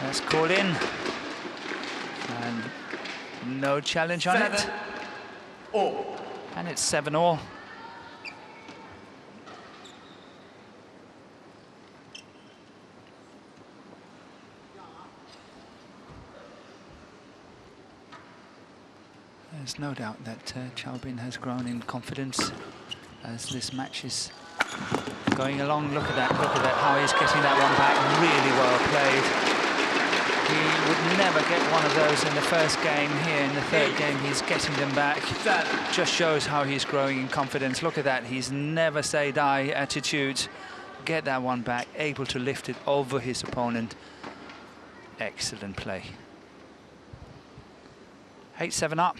That's called in. And no challenge on it. 7-all. And it's 7-all. There's no doubt that CHOU Tien has grown in confidence as this match is going along. Look at that, how he's getting that one back. Really well played. He would never get one of those in the first game. Here in the third game, he's getting them back. Just shows how he's growing in confidence. Look at that, he's never say die attitude. Get that one back, able to lift it over his opponent. Excellent play. 8-7 up.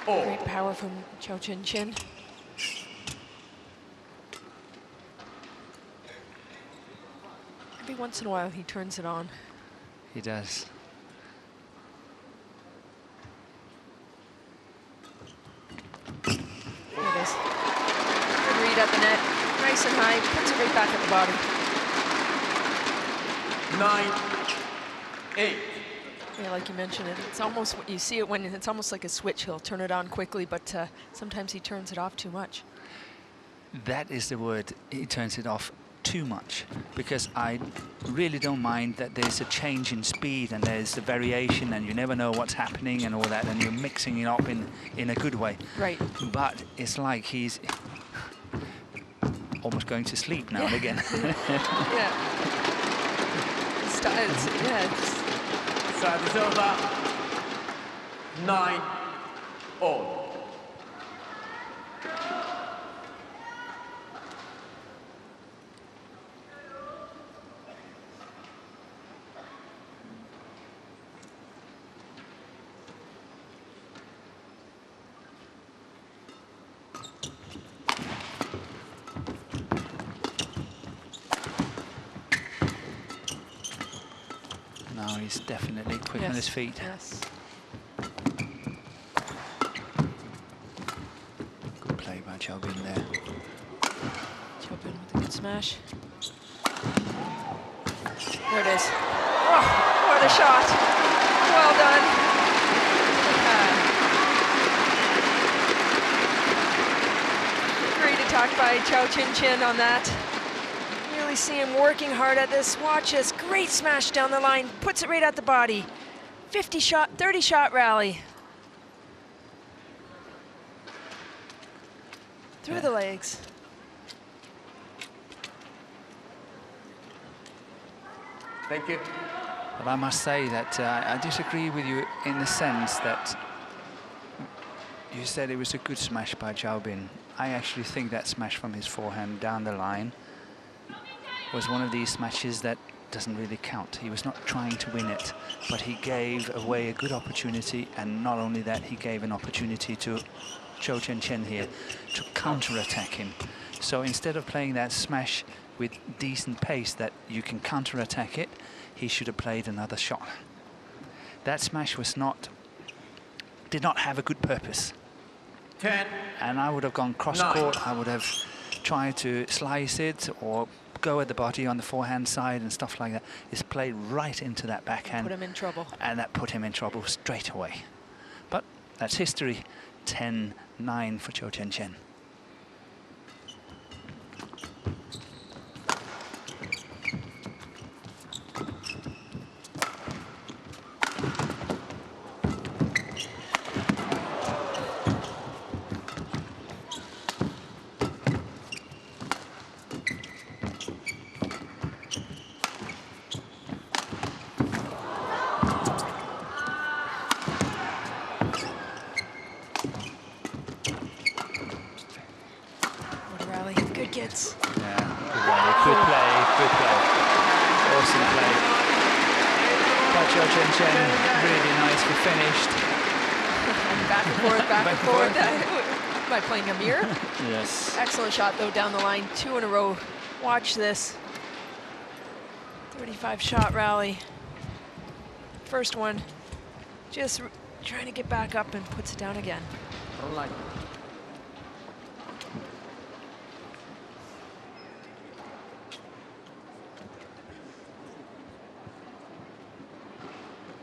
Great power from CHOU Tien Chen. Every once in a while he turns it on. He does. There it is. Good read at the net. Nice and high. Puts it right back at the body. 9-8. Yeah, like you mentioned, it's almost, you see it when it's almost like a switch. He'll turn it on quickly, but sometimes he turns it off too much. That is the word. He turns it off too much, because I really don't mind that there's a change in speed and there's the variation and you never know what's happening and all that, and you're mixing it up in a good way. Right. But it's like he's almost going to sleep now and again. Yeah. It's Service over. 9-all. Now he's definitely quick on his feet. Yes. Good play by CHOU Tien there. CHOU Tien with a good smash. There it is. Oh, what a shot. Well done. Great attack by CHOU Tien Chen on that. Really see him working hard at this. Watch this. Great smash down the line. Puts it right at the body. 30 shot rally. Through the legs. Thank you. But I must say that I disagree with you in the sense that you said it was a good smash by CHOU Tien. I actually think that smash from his forehand down the line was one of these smashes that doesn't really count. He was not trying to win it, but he gave away a good opportunity, and not only that, he gave an opportunity to CHOU Tien Chen here to counter-attack him. So instead of playing that smash with decent pace that you can counter-attack it, he should have played another shot. That smash did not have a good purpose. 10. And I would have gone cross-court. I would have tried to slice it or go at the body on the forehand side and stuff like that. It's played right into that backhand. Put him in trouble. And that put him in trouble straight away. But that's history. 10-9 for CHOU Tien Chen. It's good play, awesome play. But CHOU Tien Chen, really nicely finished. back and forth, back and forth. Am I playing a mirror? Yes. Excellent shot though down the line, 2 in a row. Watch this. 35 shot rally. First one, just trying to get back up and puts it down again. Online.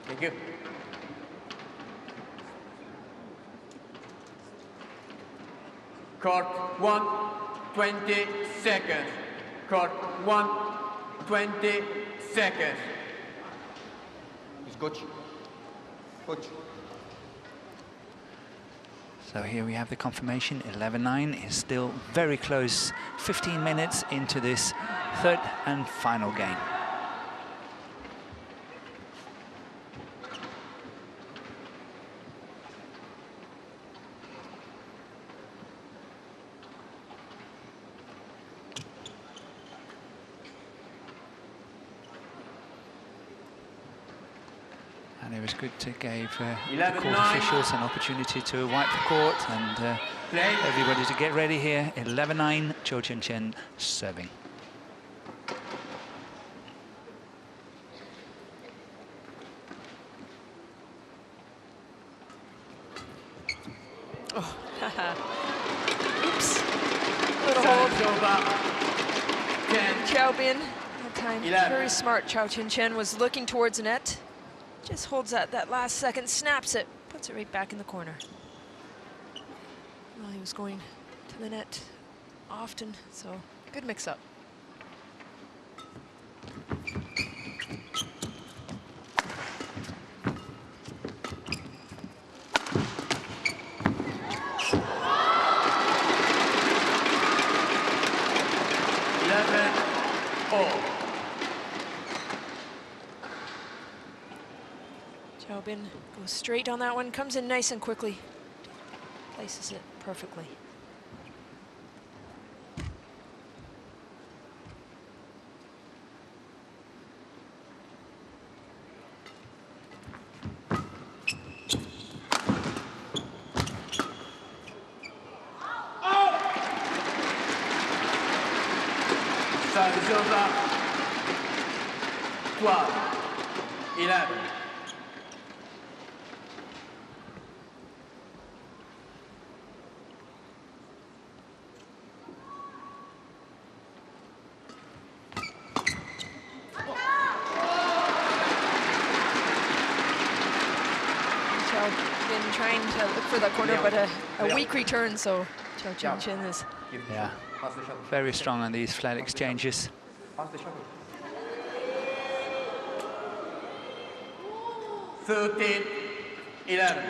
Thank you. Court 1, 20 seconds. Court 1, 20 seconds. It's coach. Coach. So here we have the confirmation. 11-9 is still very close. 15 minutes into this third and final game. And it was good to give the court officials an opportunity to wipe the court and everybody to get ready here. 11-9, CHOU Tien Chen serving. Oh, oops. Little hold. Chow Bin, that time, very smart. CHOU Tien Chen was looking towards the net. Just holds that last second, snaps it, puts it right back in the corner. Well, he was going to the net often, so good mix-up. Chow Bin goes straight on that one, comes in nice and quickly, places it perfectly. Service over. 12, 11. Been trying to look for that corner, but a weak return, so CHOU Tien Chen is very strong on these flat exchanges. Pass the shuttle. 13, 11.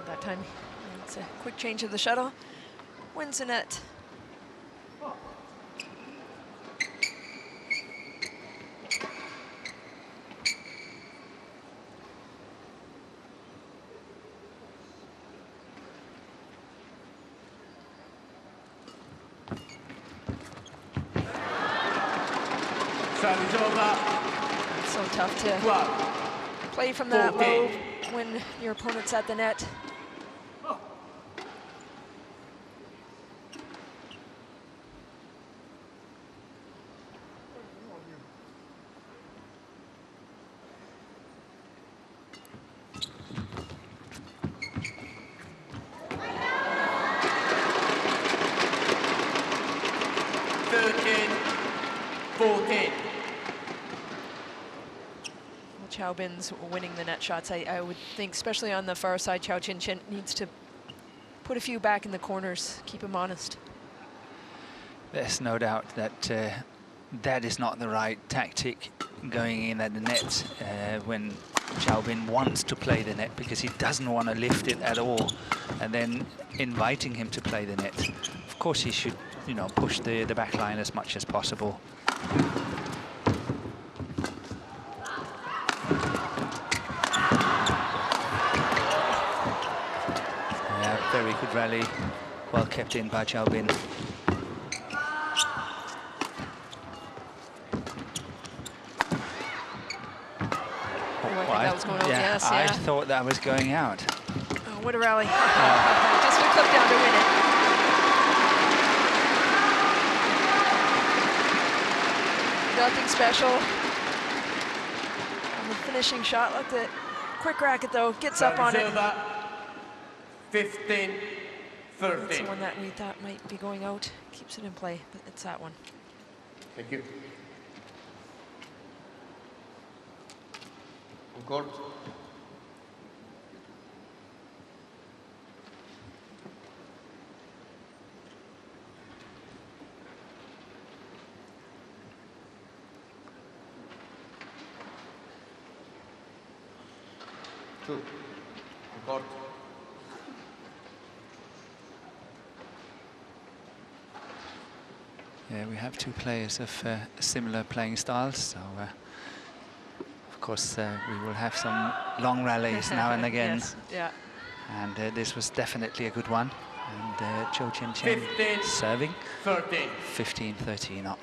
That time, it's a quick change of the shuttle. Wins the net. Service over. It's so tough to play from that low when your opponent's at the net. Chow Bin's winning the net shots. I would think, especially on the far side, CHOU Tien Chen needs to put a few back in the corners, keep him honest. There's no doubt that that is not the right tactic going in at the net when Chow Bin wants to play the net, because he doesn't want to lift it at all, and then inviting him to play the net. Of course, he should, you know, push the back line as much as possible. Yeah, very good rally, well kept in by Chow Bin. That was going out. Yeah, Yes, I yeah. thought that was going out. Oh, what a rally. Just a clip down to win it. Nothing special. And the finishing shot, look at quick racket though, gets up on it. 15-13. That's the one that we thought might be going out. Keeps it in play, but it's that one. Thank you. On court. Two. On court. Yeah, we have two players of similar playing styles, so of course we will have some long rallies now and again. Yes, yeah. And this was definitely a good one. And CHOU Tien Chen serving. 13. 15-13 up.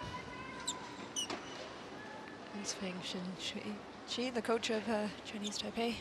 That's Feng Shin, the coach of Chinese Taipei.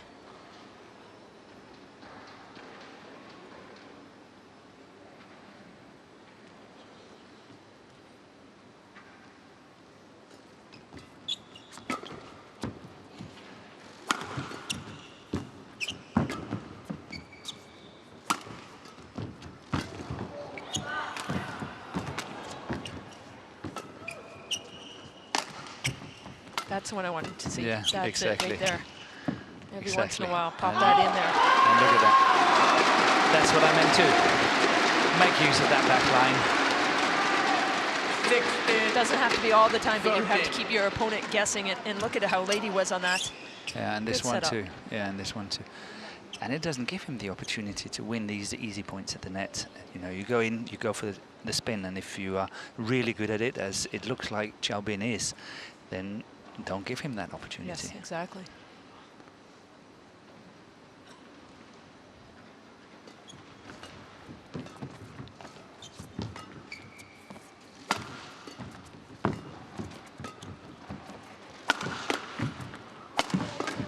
That's the one I wanted to see. Yeah, that's exactly. it right there. Every once in Exactly. a while, pop that in there. And look at that. That's what I meant to. Make use of that back line. 16. It doesn't have to be all the time, but you have to keep your opponent guessing. And look at how late he was on that. Yeah, and this Good one setup. too. Yeah, and this one too. And it doesn't give him the opportunity to win these easy points at the net. You know, you go in, you go for the spin, and if you are really good at it, as it looks like Chow Bin is, then don't give him that opportunity. Yes, exactly.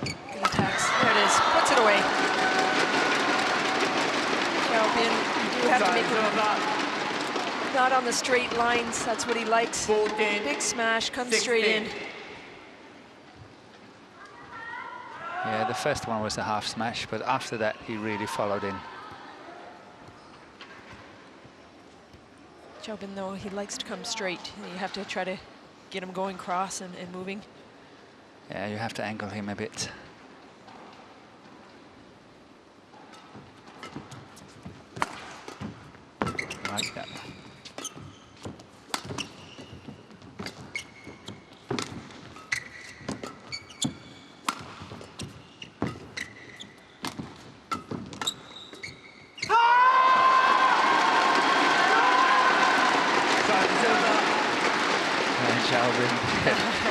Good attacks. There it is. Puts it away. Chow Bin, you do have to make it not on the straight lines. That's what he likes. 14. Big smash, comes 16. straight in. Yeah, the first one was a half smash, but after that he really followed in. Chow Bin, though, he likes to come straight. You have to try to get him going cross and moving. Yeah, you have to angle him a bit. Like that.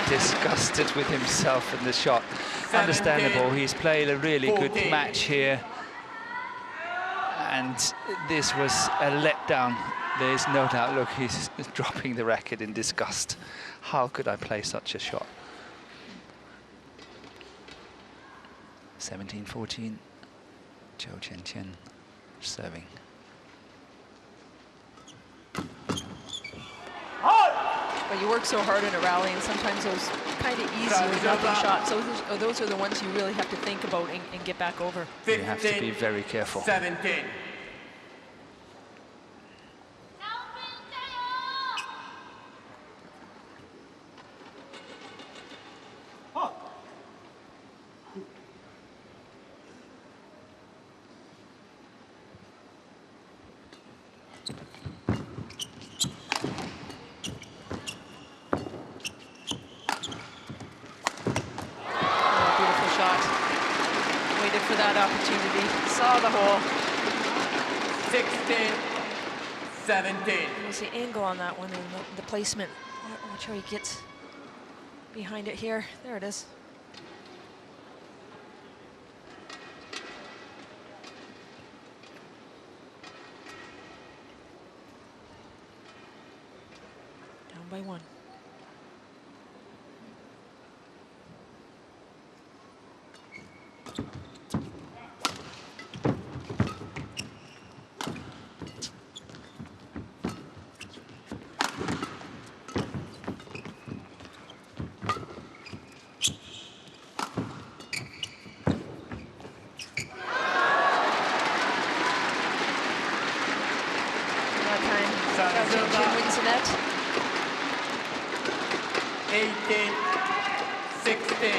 Disgusted with himself in the shot. Understandable, he's played a really good match here. And this was a letdown. There's no doubt, look, he's dropping the racket in disgust. How could I play such a shot? 17-14, CHOU Tien Chen serving. But you work so hard in a rally, and sometimes those kind of easy nothing shots, those are the ones you really have to think about and get back over. You have to be very careful. 17. Beautiful shot. Waited for that opportunity. Saw the hole. 16, 17. There's the angle on that one and the placement. Watch how he gets behind it here. There it is. Down by one. CHOU Tien Chen wins the net. 18, 16.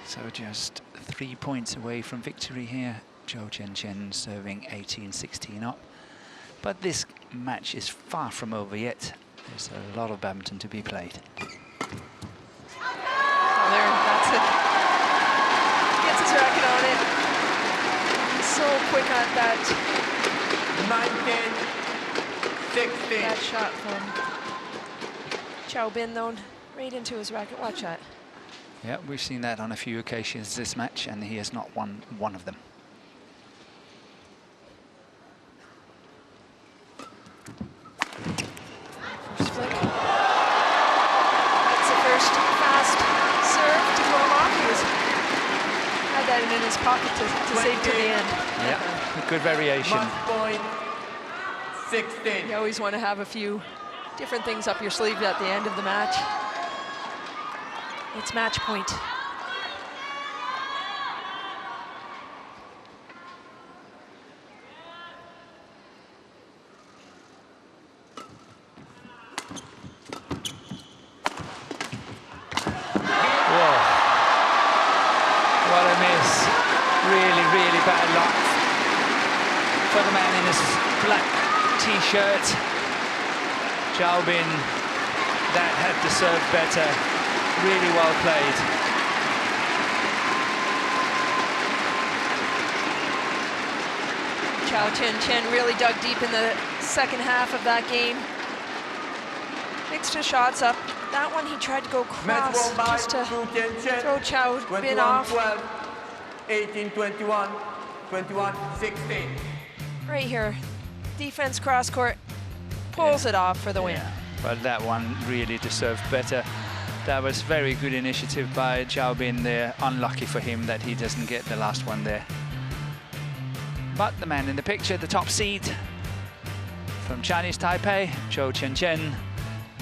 So just 3 points away from victory here. CHOU Tien Chen serving 18-16 up. But this match is far from over yet. There's a lot of badminton to be played. Oh, there, that's it. Gets his racket on it. He's so quick at that. 19, 16. That shot from Chow Bin, though, right into his racket. Watch that. Yeah, we've seen that on a few occasions this match, and he has not won one of them. First flick. That's the first fast serve to throw him off. He had that in his pocket to save to the end. Yeah, a good variation. Match point, 16. You always want to have a few different things up your sleeve at the end of the match. It's match point. Whoa. What a miss. Really, really bad luck for the man in his black t-shirt. Chow Bin, that had to serve better. Really well played. CHOU Tien Chen really dug deep in the second half of that game. Mixed his shots up. That one he tried to go Match cross won by just to CHOU Tien Chen. throw Chow Bin off. 21-12, 18-21, 21-16. Right here, defense cross court, pulls it off for the win. But that one really deserved better. That was very good initiative by Chow Bin there. Unlucky for him that he doesn't get the last one there. But the man in the picture, the top seed from Chinese Taipei, CHOU Tien Chen,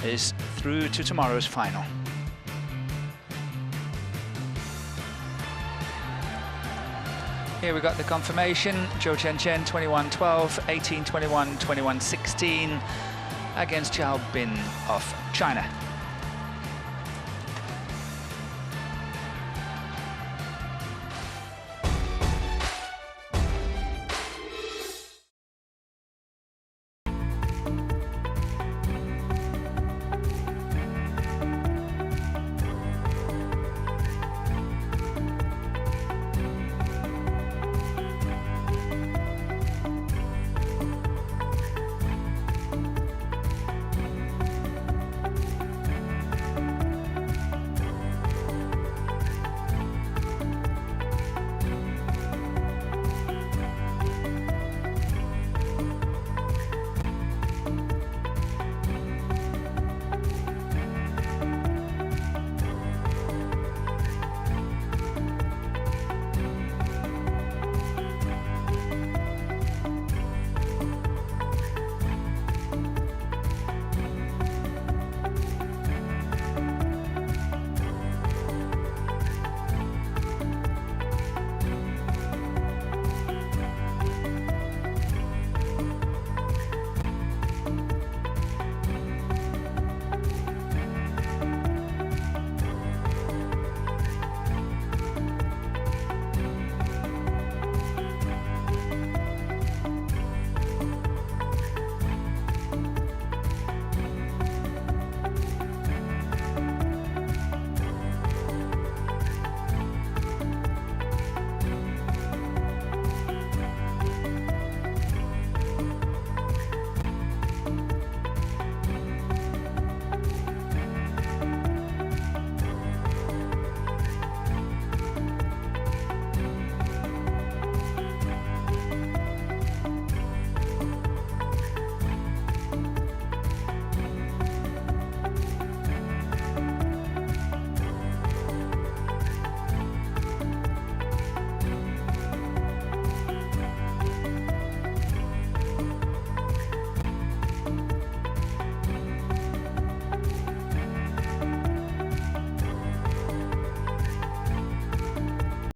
is through to tomorrow's final. Here we got the confirmation. CHOU Tien Chen 21-12, 18-21, 21-16 against Chow Bin of China.